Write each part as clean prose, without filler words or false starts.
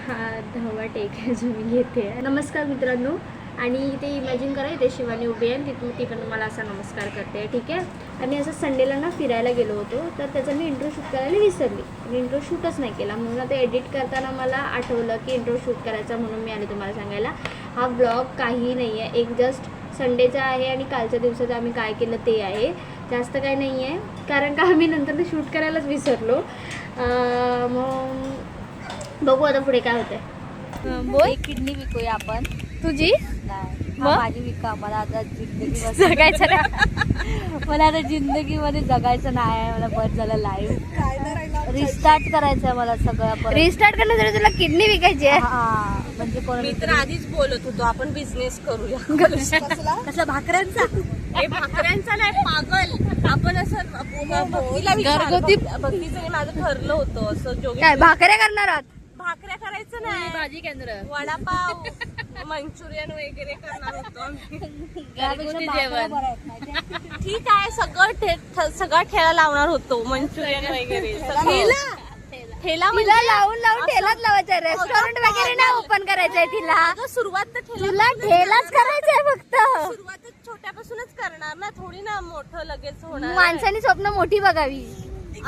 हा 10वा टेक आहे जो मी घेते. नमस्कार मित्रांनो. आणि इथे इमॅजिन करा इथे शिवानी उभी आहे, ती पण मला असा नमस्कार करते. ठीक आहे. आम्ही असं संडेला ना फिरायला गेलो होतो, तर त्याचा मी इंट्रो शूट करायला विसरली आणि इंट्रो शूटच नाही केला. म्हणून आता एडिट करताना मला आठवलं की इंट्रो शूट करायचा, म्हणून मी आले तुम्हाला सांगायला. हा ब्लॉग काही नाही आहे, एक जस्ट संडेचा आहे आणि कालच्या दिवसाचं आम्ही काय केलं ते आहे. जास्त काय नाही आहे, कारण का आम्ही नंतर ते शूट करायलाच विसरलो. मग बघू आता पुढे काय होतंय. बोल. किडनी विकूया आपण. तुझी नाही मग? माझी विका. मला आता जिंदगी जगायचं नाही. मला आता जिंदगीमध्ये जगायचं नाही. मला बस झालं लाईव्ह रिस्टार्ट करायचंय मला सगळं. रिस्टार्ट करण्यासाठी तुला किडनी विकायची आहे. म्हणजे मी तर आधीच बोलत होतो आपण बिझनेस करूया. कसला भाकऱ्यांचा. हे भाकऱ्यांचा नाही पागल. आपण असं भक्तीला घरगुती- भक्तीचं माझं ठरलं होतं असं जोगी काय भाकऱ्या करणार आहात? भाकऱ्या करायचं नाही, भाजी केंद्र. वडापाव मंचुरियन वगैरे करणार होतो आम्ही. घरगुती जेवण. ठीक आहे, सगळा ठेला लावणार होतो मंचुरियन वगैरे ठेला म्हणजे तिला लावून ठेलाच लावायचा. रेस्टॉरंट वगैरे नाही ओपन करायचंय तिला. अगं, सुरुवात तर तुला ठेलाच करायचंय फक्त. सुरुवातच छोट्यापासूनच करणार ना, थोडी ना मोठं लगेच होणार. माणसाने स्वप्न मोठी बघावी.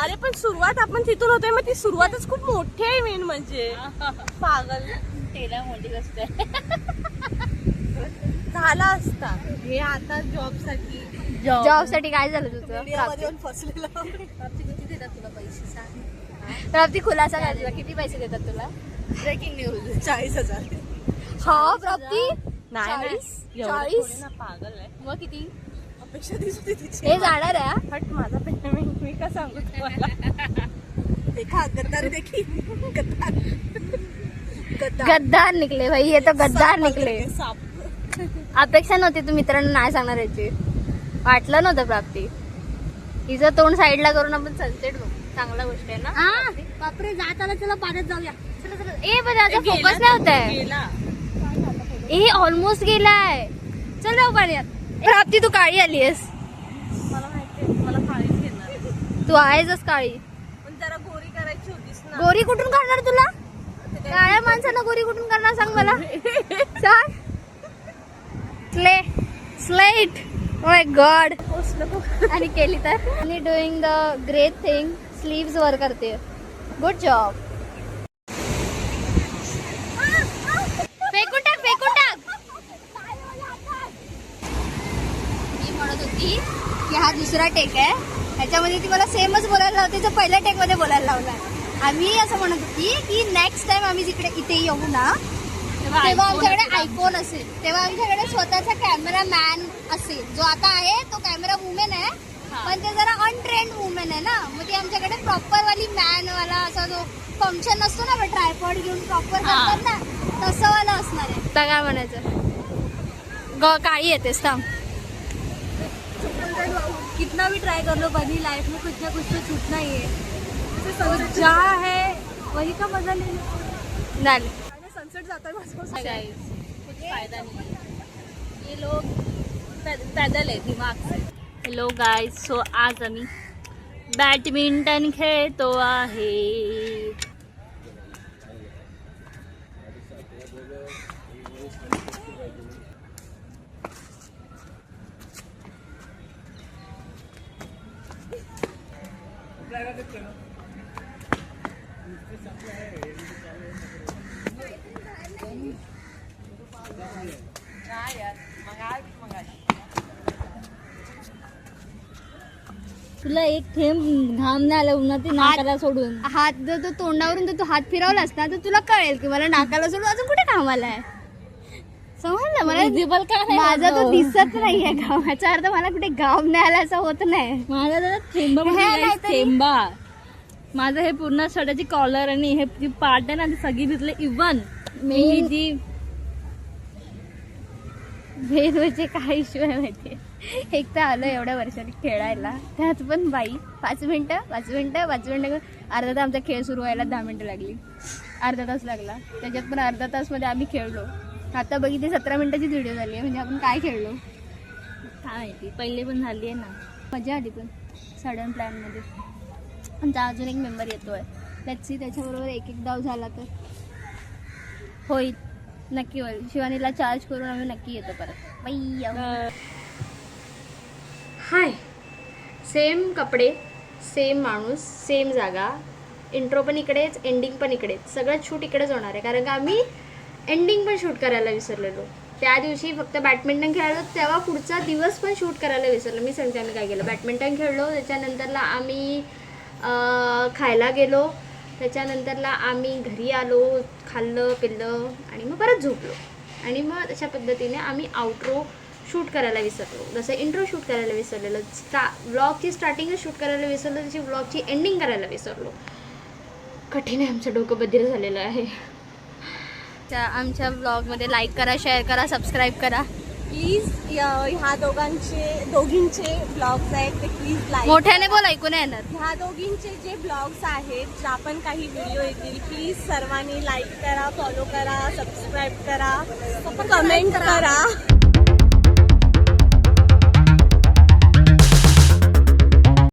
अरे पण सुरुवात आपण तिथून होतोय, मग ती सुरुवातच खूप मोठी आहे. मेन म्हणजे पागल तेला मोठी गोष्ट आहे. झाला असता हे आता जॉब साठी. जॉब साठी काय झालं तुझं? किती देतात तुला पैसे सांग. प्राप्ती खुलासा काय तुला? किती पैसे देतात तुला? Breaking news. 40,000. हा प्राप्ती नाही 40? पागल आहे. मग किती अपेक्षा दिसत होती तिची. हे जाणार आहे? हट, माझा पेमेंट मी का सांगू तुम्हाला. देखा गद्दार देखी गद्दार निकले भाई, हे तर गद्दार निकले. साप. अपेक्षा नव्हती तू मित्रांना नाही सांगणार याची. वाटलं नव्हतं प्राप्ती. हिचं तोंड साईडला करून आपण सनसेट बघू. चांगला गोष्ट आहे ना. बापरे, जाताना चला पाण्यात जाऊया. ए पण आता फोकस नाही होत आहे. गेला. ए ऑलमोस्ट गेलाय. चल जाऊ पाण्यात. प्राप्ती तू काळी आली आहेस. मला माहितीये मला काळीच घेणार, तू आहेसच काळी. पण जरा गोरी करायची होतीस ना. गोरी कुठून करणार तुला? काळ्या माणसाला गोरी कुठून करणार सांग मला. सांग. स्लेट. माय गॉड. आणि केली तर आणि doing the great thing. Sleeves वर करते. Good job. फेकून टाक. मी म्हणत होती की हा दुसरा टेक आहे, ह्याच्यामध्ये ती मला सेमच बोलायला लावते जो पहिल्या टेक मध्ये बोलायला लावला. आम्ही असं म्हणत होती की नेक्स्ट टाइम आम्ही जिकडे इथे येऊ ना, तेव्हा आमच्याकडे आयफोन असेल, तेव्हा आमच्याकडे स्वतःचा कॅमेरा मॅन असेल. जो आता आहे तो कॅमेरा वुमेन आहे, पण ते जरा अनट्रेंड वुमेन आहे ना. मग ती आमच्याकडे प्रॉपर वाली मॅन वाला असा जो फंक्शन असतो ना, ट्रायपॉड घेऊन प्रॉपर करतात ना, तसं वाला असणार आहे. काय म्हणायचं? काळी येतेस थांब. कितना भी ट्राई कर लो, बनी लाइफ में कुछ ना कुछ तो छूटना ही है. जहाँ है वही का मजा लेना. झाले. सनसेट जाता कुछ फायदा नहीं है. ये लोग पैदल है दिमाग से. Hello guys. सो आज आम्ही बॅडमिंटन खेळतो आहे. तुला एक थेंब घाम नाही आला उन्हात नाकाला सोडून. हात जर तो तोंडावरून जर तू हात फिरवलास ना, तर तुला कळेल की मला नाकाला सोडून अजून कुठे घाम आलाय. समजलं मला. विजिबल का नाही माझा तो माझं? दिसत नाहीये घामाचा अर्थ. मला कुठे घाम नाही आला असं होत नाही. माझा जरा थेंबा हे म्हणजे नाही तरी- थेंबा. माझं हे पूर्ण शर्टाची कॉलर आणि हे जी पार्ट आहे ना, ती सगळी भिजले. इव्हन मी जी म्हणजे काय इश्यू आहे माहितीये. एक तर आलं एवढ्या वर्षांनी खेळायला, त्यात पण बाई 5 मिनिटं अर्धा तास. आमचा खेळ सुरू व्हायला 10 मिनिटं लागली. अर्धा तास लागला. त्याच्यात पण अर्धा तासमध्ये आम्ही खेळलो. आता बघितली 17 मिनिटाची व्हिडिओ झाली आहे. म्हणजे आपण काय खेळलो काय माहिती. पहिले पण झाली आहे ना. मजा आली पण सडन प्लॅनमध्ये. आमचा अजून एक मेंबर येतोय. लेट्स सी त्याच्याबरोबर एक डाव झाला तर. होईल, नक्की होईल. शिवानीला चार्ज करून आम्ही नक्की येतो परत. बाई. हाय, सेम कपडे, सेम माणूस, सेम जागा. इंट्रो पण इकडेच, एंडिंग पण इकडेच. सगळं शूट इकडेच होणार आहे, कारण का आम्ही एंडिंग पण शूट करायला विसरलेलो. त्या दिवशी फक्त बॅडमिंटन खेळलो, तेव्हा पुढचा दिवस पण शूट करायला विसरलो. मी सांगते आम्ही काय केलं. बॅडमिंटन खेळलो, त्याच्यानंतरला आम्ही खायला गेलो, त्याच्यानंतरला आम्ही घरी आलो, खाल्लं पिल्लं आणि मग परत झोपलो. आणि मग अशा पद्धतीने आम्ही आउट्रो शूट करायला विसरलो. जसं इंट्रो शूट करायला विसरलेलो, व्लॉगची स्टार्टिंगच शूट करायला विसरलो, तशी व्लॉगची एंडिंग करायला विसरलो. कठीण आहे, आमचं डोकं बधीर झालेलं आहे. आमच्या ब्लॉगमध्ये लाईक करा, शेअर करा, सबस्क्राईब करा प्लीज. ह्या दोघींचे ब्लॉग्स आहेत ते प्लीज लाईक. मोठ्याने बोल, ऐकून येणार. ह्या दोघींचे जे ब्लॉग्स आहेत, ज्या पण काही व्हिडिओ येतील, प्लीज सर्वांनी लाईक करा, फॉलो करा, सबस्क्राईब करा, कमेंट करा.